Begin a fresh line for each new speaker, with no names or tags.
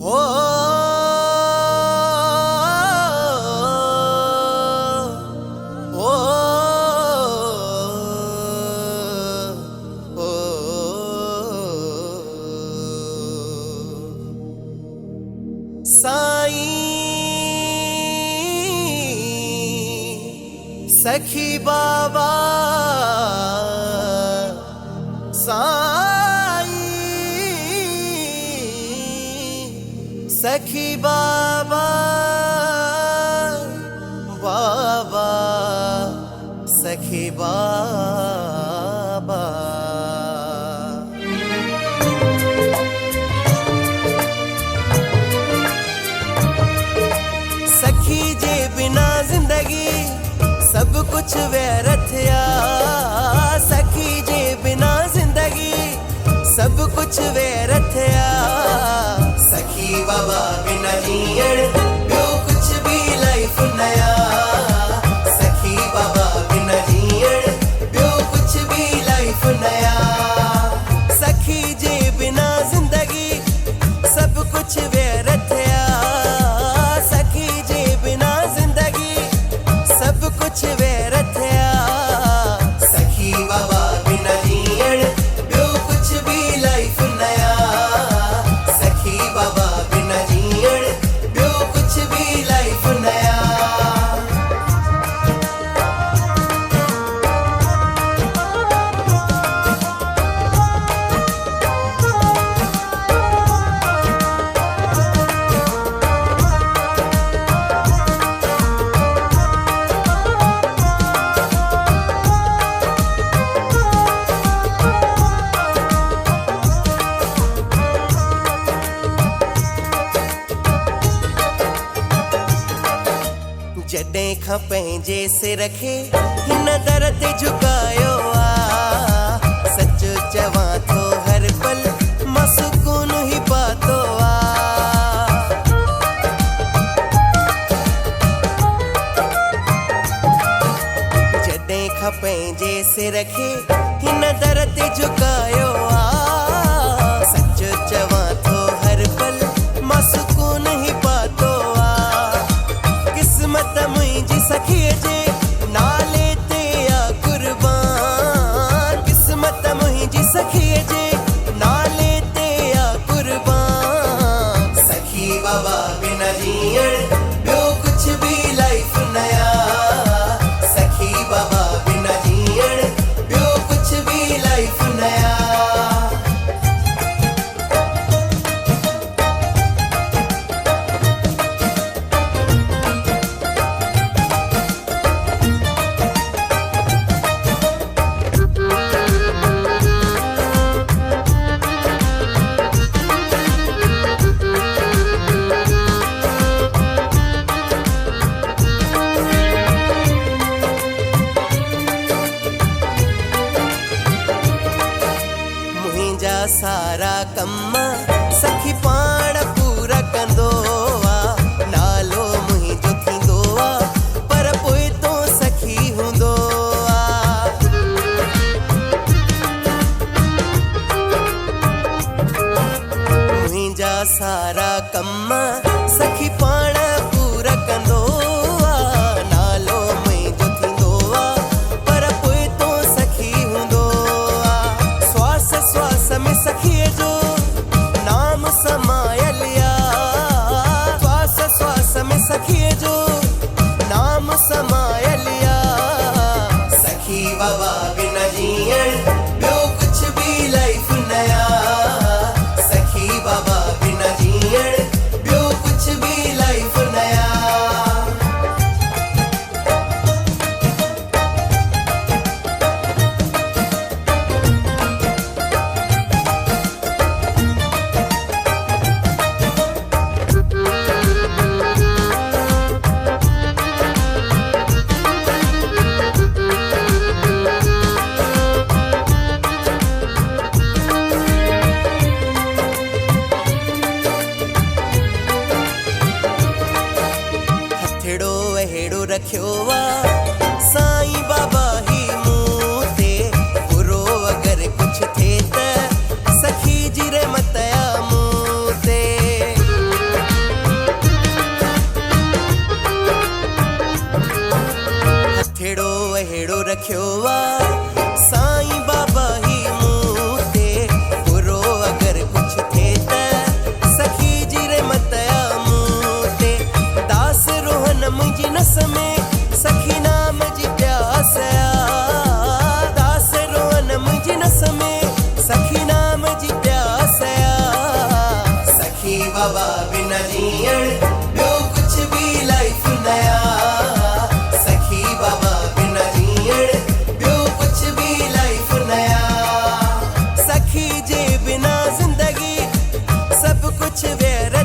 ओ ओ ओ साईं सखी बाबा साईं सखी बाबा बाबा सखी बाबा सखी जे बिना जिंदगी सब कुछ व्यर्थ या सखी जे बिना जिंदगी सब कुछ व्यर्थ या सखी बाबा बिना जीअण ॿियो कुछ भी लाइफ नया सखी बाबा बिना जीअण ॿियो कुछ भी लाइफ नया सखी जे बिना जिंदगी सब कुछ व्यर्थ या सखी जे बिना जिंदगी सब कुछ व्यर्थ या सखी बाबा बिना जीअण ॿियो कुछ भी लाइफ नया सखी बाबा बिना जीअण ॿियो कुछ भी लाइफ नया जॾहिं खां पंहिंजे सिर खे हिन दर ते झुकायो आ सच चवां थो हर पल मां सुकून ई पातो आ जॾहिं खां पंहिंजे सिर खे हिन दर ते झुकायो आ सच चवां थो हर पल मां सुकून ई पातो आ किस्मत मुंहिंजी सखीअ जे नाले ते आ कुर्बान किस्मत मुंहिंजी सखीअ जे नाले ते आ कुर्बान सखी बाबा बिना जीअण ॿियो कुछ भी लाइफ नया सखी बाबा बिना जीअण ॿियो कुछ भी लाइफ नया सारा कम सखी पाण पूरा कंदो आ नालो मुंहिंजो थींदो आ पर पोइ तो सखी हूंदो आ मुंहिंजा सारा कम सखी पाण पूरा कंदो आ नालो मुंहिंजो थींदो आ पर पोइ तो सखी हूंदो आ श्वास श्वास में सखीअ जो नाम समायल या श्वास श्वास में सखीअ जो नाम समायल या सखी बाबा बिना जीअण ॿियो कुछ भी लाइफ नया सखी बाबा बिना जीअण ॿियो कुछ भी लाइफ नया रखियो आ साईं बाबा ही मूं ते बुरो अगर कुछ थे त सखी जी रे मत आ मूं ते बाबा बिना जीअण ॿियो कुछ भी लाइफ नया सखी बाबा बिना जीअण ॿियो कुछ भी लाइफ नया सखी जे बिना जिंदगी सब कुछ व्यर्थ